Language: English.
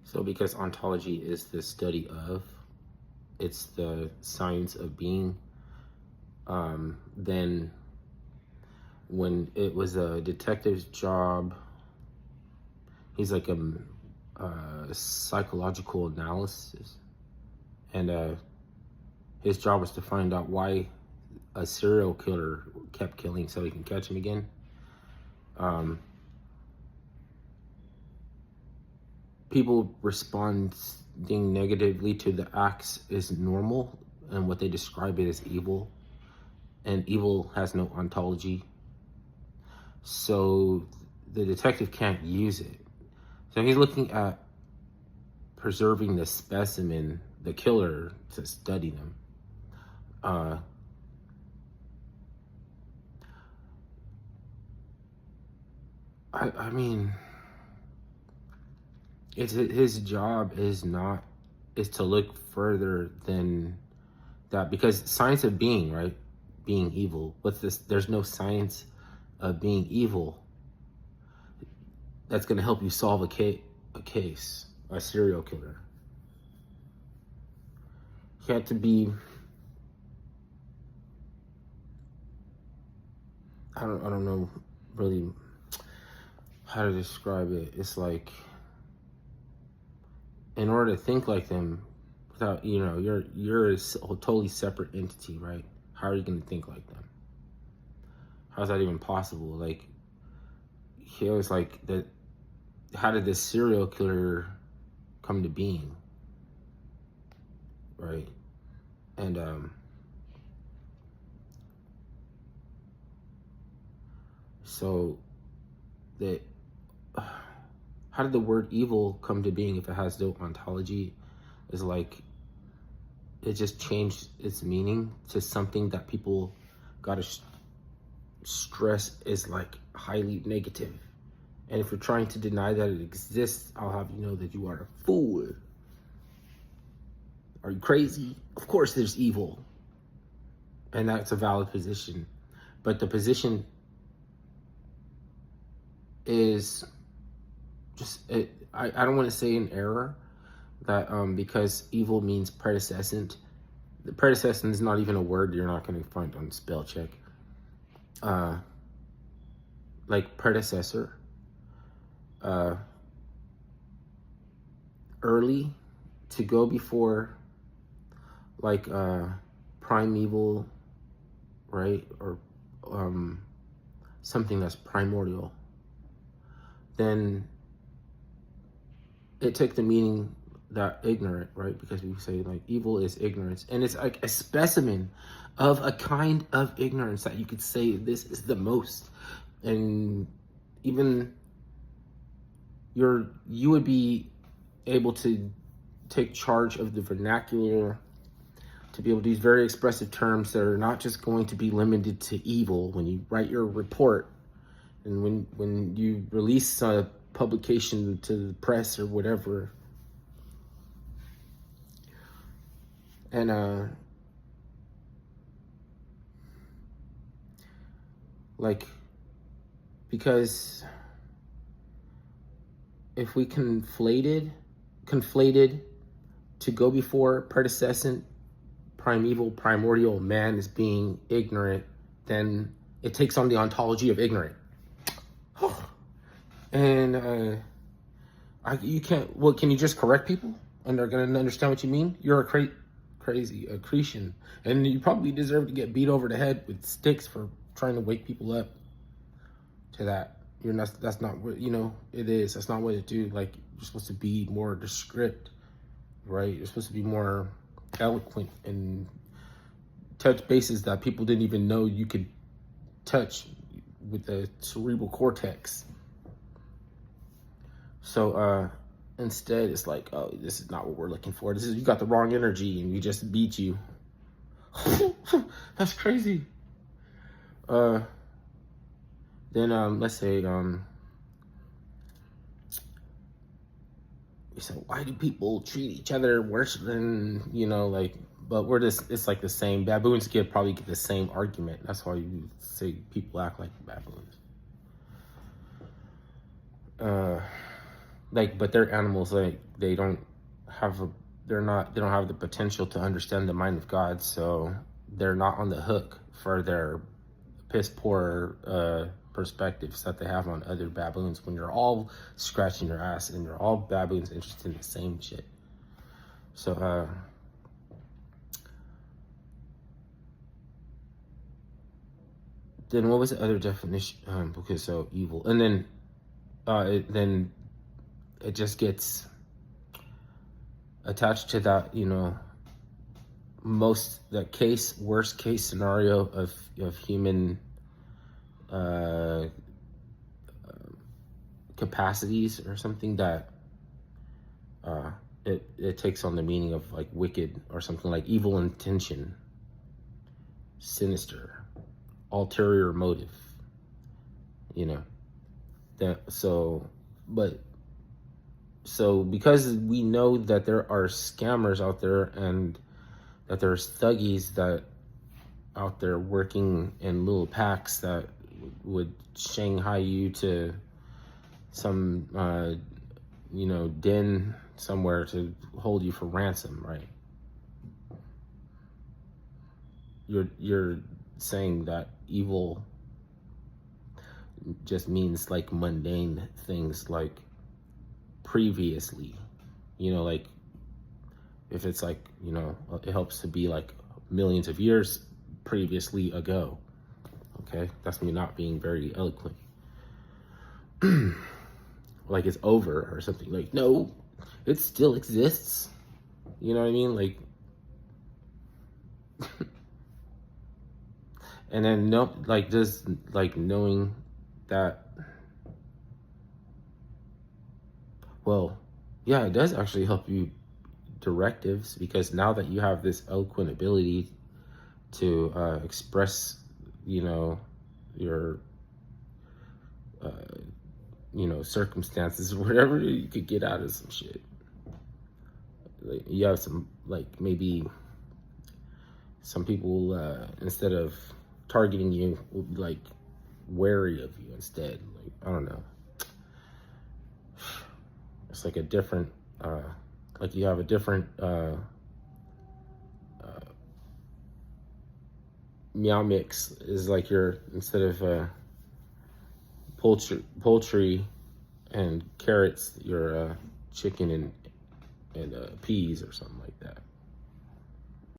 So, because ontology is the study of, it's the science of being, then when it was a detective's job, he's like a psychological analysis, and his job was to find out why a serial killer kept killing so he can catch him again. People responding negatively to the acts is normal, and what they describe it as evil, and evil has no ontology, so the detective can't use it. So he's looking at preserving the specimen, the killer, to study them. I mean, it's his job is to look further than that, because science of being, right? Being evil. What's this? There's no science of being evil that's going to help you solve a case, a serial killer. You have to be, I don't know really how to describe it. It's like, in order to think like them, without, you're a totally separate entity, right? How are you going to think like them? How's that even possible? Like, he was like that. How did this serial killer come to being, right? And so that, how did the word evil come to being if it has no ontology? Is like, it just changed its meaning to something that people gotta stress is like highly negative. And if you're trying to deny that it exists, I'll have you know that you are a fool. Are you crazy? Of course there's evil. And that's a valid position. But the position is just, I don't want to say an error, that because evil means predecessant. The predecessant is not even a word you're not going to find on spell check. Like predecessor. Early, to go before, like primeval, right? Or something that's primordial. Then it took the meaning that ignorant, right? Because we say like evil is ignorance, and it's like a specimen of a kind of ignorance that you could say this is the most. And even you would be able to take charge of the vernacular, to be able to use very expressive terms that are not just going to be limited to evil when you write your report, and when you release a publication to the press or whatever. And like, because if we conflated to go before predecessant, primeval, primordial man is being ignorant, then it takes on the ontology of ignorant. And you can't, well, can you just correct people and they're gonna understand what you mean? You're a crazy accretion, and you probably deserve to get beat over the head with sticks for trying to wake people up to that. That's not what, it is. That's not what it do. Like, you're supposed to be more descript, right? You're supposed to be more eloquent and touch bases that people didn't even know you could touch with the cerebral cortex. So instead, it's like, oh, this is not what we're looking for. You got the wrong energy, and we just beat you. That's crazy. Then let's say so why do people treat each other worse than, but it's like the same. Baboons probably get the same argument. That's why you say people act like baboons. like, but they're animals. Like, they don't have a, they don't have the potential to understand the mind of God, so they're not on the hook for their piss poor perspectives that they have on other baboons when you're all scratching your ass and you're all baboons interested in the same shit. So then what was the other definition? Because so evil, and then it just gets attached to that, you know, worst case scenario of human capacities or something, that it takes on the meaning of like wicked or something, like evil intention, sinister, ulterior motive, you know, that so because we know that there are scammers out there and that there's thuggies that out there working in little packs that would Shanghai you to some you know, den somewhere to hold you for ransom, right? You're saying that evil just means like mundane things, like previously, you know, like if it's like, you know, it helps to be like millions of years previously ago. Okay, that's me not being very eloquent. Like it's over or something. Like, no, it still exists. You know what I mean? Like, and then no, like just like knowing that. Well, yeah, it does actually help you directives, because now that you have this eloquent ability to express, you know, your you know, circumstances, whatever, you could get out of some shit. Like, you have some, like, maybe some people instead of targeting you will be like wary of you instead. Like, I don't know, it's like a different like you have a different meow mix is like you're, instead of poultry and carrots, you're chicken and peas or something like that.